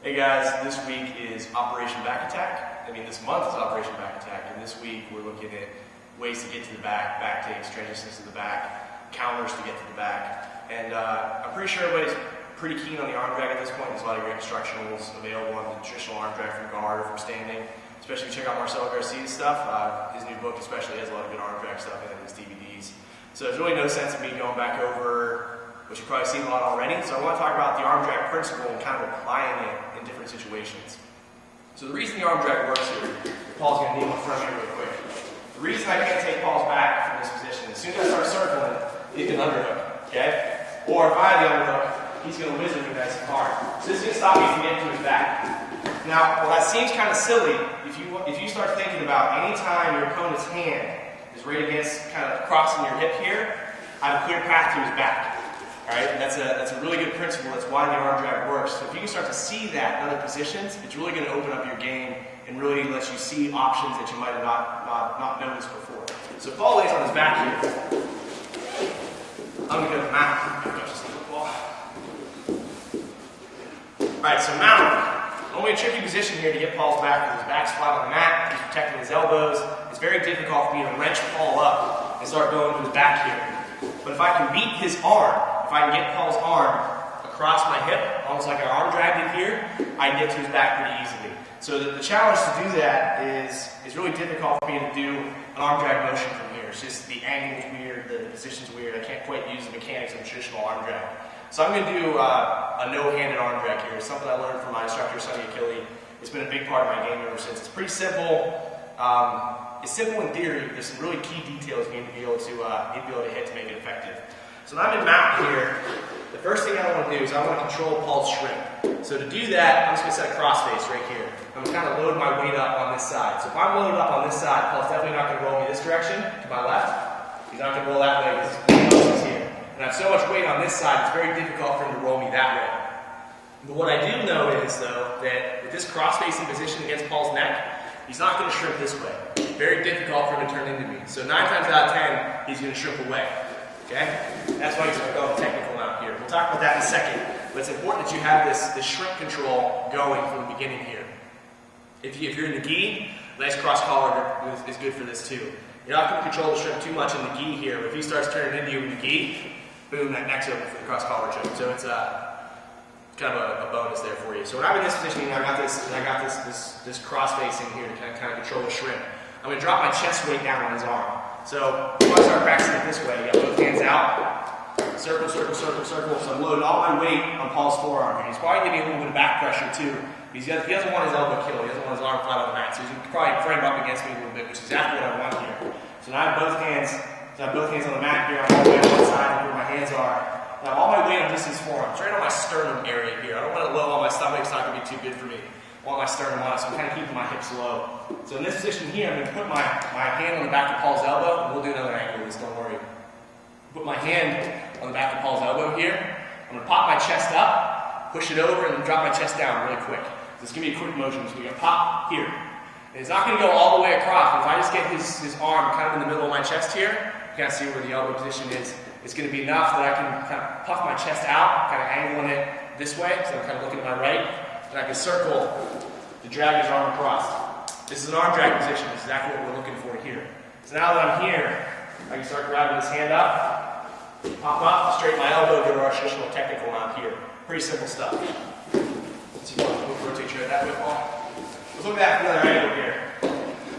Hey guys, this week is Operation Back Attack. This month is Operation Back Attack, and this week we're looking at ways to get to the back, back takes, transitions to the back, counters to get to the back. And I'm pretty sure everybody's pretty keen on the arm drag at this point. There's a lot of great instructionals available on the traditional arm drag from guard or from standing. Especially if you check out Marshal Garcia's stuff. His new book especially has a lot of good arm drag stuff in his DVDs. So there's really no sense in me going back over what you've probably seen a lot already. So I want to talk about the arm drag principle and kind of applying it in different situations. So the reason the arm drag works here, Paul's going to kneel in front of me real quick. The reason I can't take Paul's back from this position, as soon as I start circling, he can underhook, okay? Or if I have the underhook, he's going to whiz me nice and hard. So this is going to stop me from getting to his back. Now, while that seems kind of silly, if you start thinking about any time your opponent's hand is right against, kind of crossing your hip here, I have a clear path to his back. Alright, and that's a really good principle. That's why the arm drag works. So if you can start to see that in other positions, it's really going to open up your game and really let you see options that you might have not noticed before. So if Paul lays on his back here, I'm going to go to mount. Alright, so mount. Only a tricky position here to get Paul's back because his back's flat on the mat, he's protecting his elbows. It's very difficult for me to wrench Paul up and start going to the back here. But if I can beat his arm, if I can get Paul's arm across my hip, almost like an arm drag in here, I can get to his back pretty easily. So the challenge to do that is really difficult for me to do an arm drag motion from here. It's just the angle's weird, the position's weird. I can't quite use the mechanics of a traditional arm drag. So I'm going to do a no-handed arm drag here. It's something I learned from my instructor, Sonny Achille. It's been a big part of my game ever since. It's pretty simple. It's simple in theory. There's some really key details you need to be able to hit to make it effective. So when I'm in mount here, the first thing I want to do is I want to control Paul's shrink. So to do that, I'm just going to set a cross face right here. I'm going to kind of load my weight up on this side. So if I'm loaded up on this side, Paul's definitely not going to roll me this direction, to my left. He's not going to roll that way because he's here. And I have so much weight on this side, it's very difficult for him to roll me that way. But what I do know is, though, that with this cross-facing position against Paul's neck, he's not going to shrink this way. Very difficult for him to turn into me. So 9 times out of 10, he's going to shrink away. Okay? That's why he's going to go technical mount here. We'll talk about that in a second. But it's important that you have this shrink control going from the beginning here. If you're in the gi, nice cross collar is good for this too. You're not going to control the shrink too much in the gi here. But if he starts turning into you in the gi, boom, that neck's open for the cross collar choke. So it's kind of a bonus there for you. So when I'm in this position, I got this cross facing here to kind of control the shrimp. I'm going to drop my chest weight down on his arm. So if I start practicing it this way, you got both hands out, circle, circle, circle, circle. So I'm loading all my weight on Paul's forearm here. He's probably giving me a little bit of back pressure too. He doesn't want his elbow killed. He doesn't want his arm flat on the mat. So he's going to probably frame up against me a little bit, which is exactly what I want here. So now I have both hands. So I have both hands on the mat here. I'm all the way on one side where my hands are. Now all my weight on just his forearm. It's right on my sternum area here. I don't want it low on my stomach. It's not going to be too good for me. I want my sternum on it, so I'm kind of keeping my hips low. So in this position here, I'm going to put my hand on the back of Paul's elbow, and we'll do another angle of this, don't worry. Put my hand on the back of Paul's elbow here. I'm going to pop my chest up, push it over, and drop my chest down really quick. So it's going to be a quick motion. So we're going to pop here. And it's not going to go all the way across. If I just get his arm kind of in the middle of my chest here, you kind of see where the elbow position is. It's going to be enough that I can kind of puff my chest out, kind of angling it this way, so I'm kind of looking to my right, and I can circle to drag his arm across. This is an arm drag position. This is exactly what we're looking for here. So now that I'm here, I can start grabbing this hand up, pop up, straighten my elbow, go to our traditional technical mount here. Pretty simple stuff. Let's see if I can rotate your head that way, Paul. Let's look at another angle here.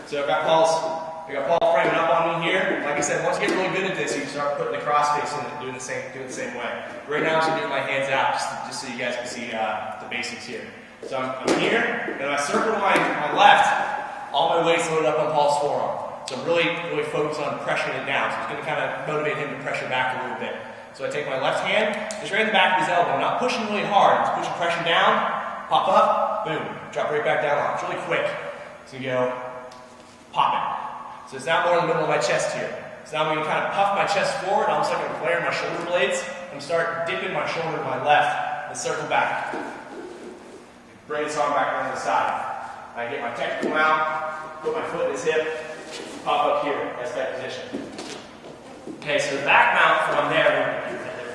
So I've got Paul framing up on me here. Like I said, once you get really good at this, you can start putting the cross face in and doing the same way. Right now, I'm just doing my hands out just so you guys can see the basics here. So I'm here, and if I circle to my left, all my weight's loaded up on Paul's forearm. So I'm really focused on pressuring it down. So it's going to kind of motivate him to pressure back a little bit. So I take my left hand, just right in the back of his elbow. I'm not pushing really hard. I'm just pushing pressure down, pop up, boom, drop right back down on. It's really quick. So you go, pop it. So it's now more in the middle of my chest here. So now I'm going to kind of puff my chest forward, almost like I'm flaring my shoulder blades. I'm start dipping my shoulder to my left and circle back. Bring this arm back around the side. I get my technical mount, put my foot in his hip, pop up here. That's that position. Okay, so the back mount from there,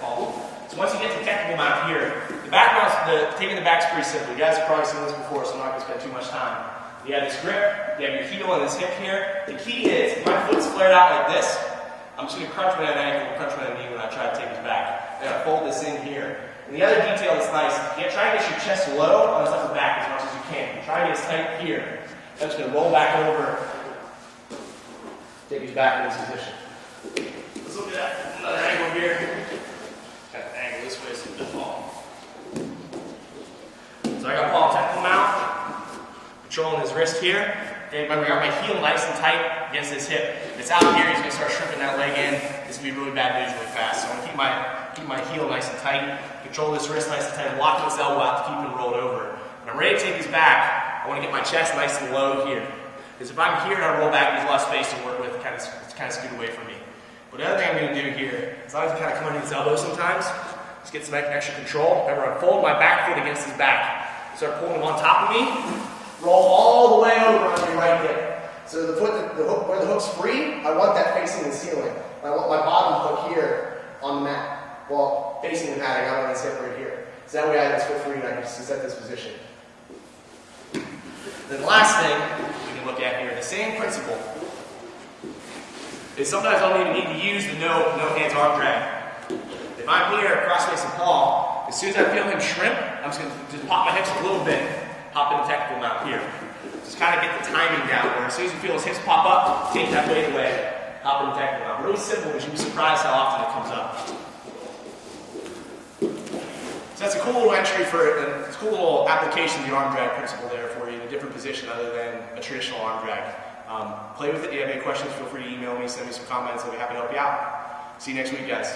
Paul. So once you get to technical mount here, the back mount's taking the back is pretty simple. You guys have probably seen this before, so I'm not going to spend too much time. You have this grip, you have your heel and this hip here. The key is, if my foot's flared out like this, I'm just going to crunch my ankle, crunch my knee when I try to take this back. I'm going to fold this in here. And the other detail that's nice, try and get your chest low on this upper back as much as you can. Try and get as tight here. I'm just going to roll back over, take you back in this position. Let's look at another angle here. Kind of angle this way so it's a bit long. So I got Paul technical mount, controlling his wrist here. Okay, remember, I got my heel nice and tight against his hip. If it's out here, he's going to start shrimping that leg in. This will be really bad news really fast. So I'm going to keep my heel nice and tight, control this wrist nice and tight, lock this elbow out to keep him rolled over. When I'm ready to take his back, I want to get my chest nice and low here. Because if I'm here and I roll back, there's a lot of space to work with. It's kind of scoot away from me. But the other thing I'm going to do here, as long as I kind of come under his elbow sometimes, just get some extra control. Remember, I fold my back foot against his back. Start pulling him on top of me. Roll all the way over on your right hip. So the foot, where the hook's free, I want that facing the ceiling. I want my bottom hook here on the mat. Well, facing the mat, I got it on his hip right here. So that way I have this foot free and I can just set this position. Then the last thing we can look at here, the same principle, is sometimes I'll even need to use the no hands arm drag. If I'm here cross facing Paul, as soon as I feel him shrimp, I'm just going to just pop my hips a little bit, hop in the technical mount here. Just kind of get the timing down, where as soon as you feel his hips pop up, take that weight away, hop in the technical mount. Really simple, but you'll be surprised how often it comes up. So that's a cool little entry it's a cool little application of the arm drag principle there for you in a different position other than a traditional arm drag. Play with it. If you have any questions, feel free to email me, send me some comments. I'll be happy to help you out. See you next week, guys.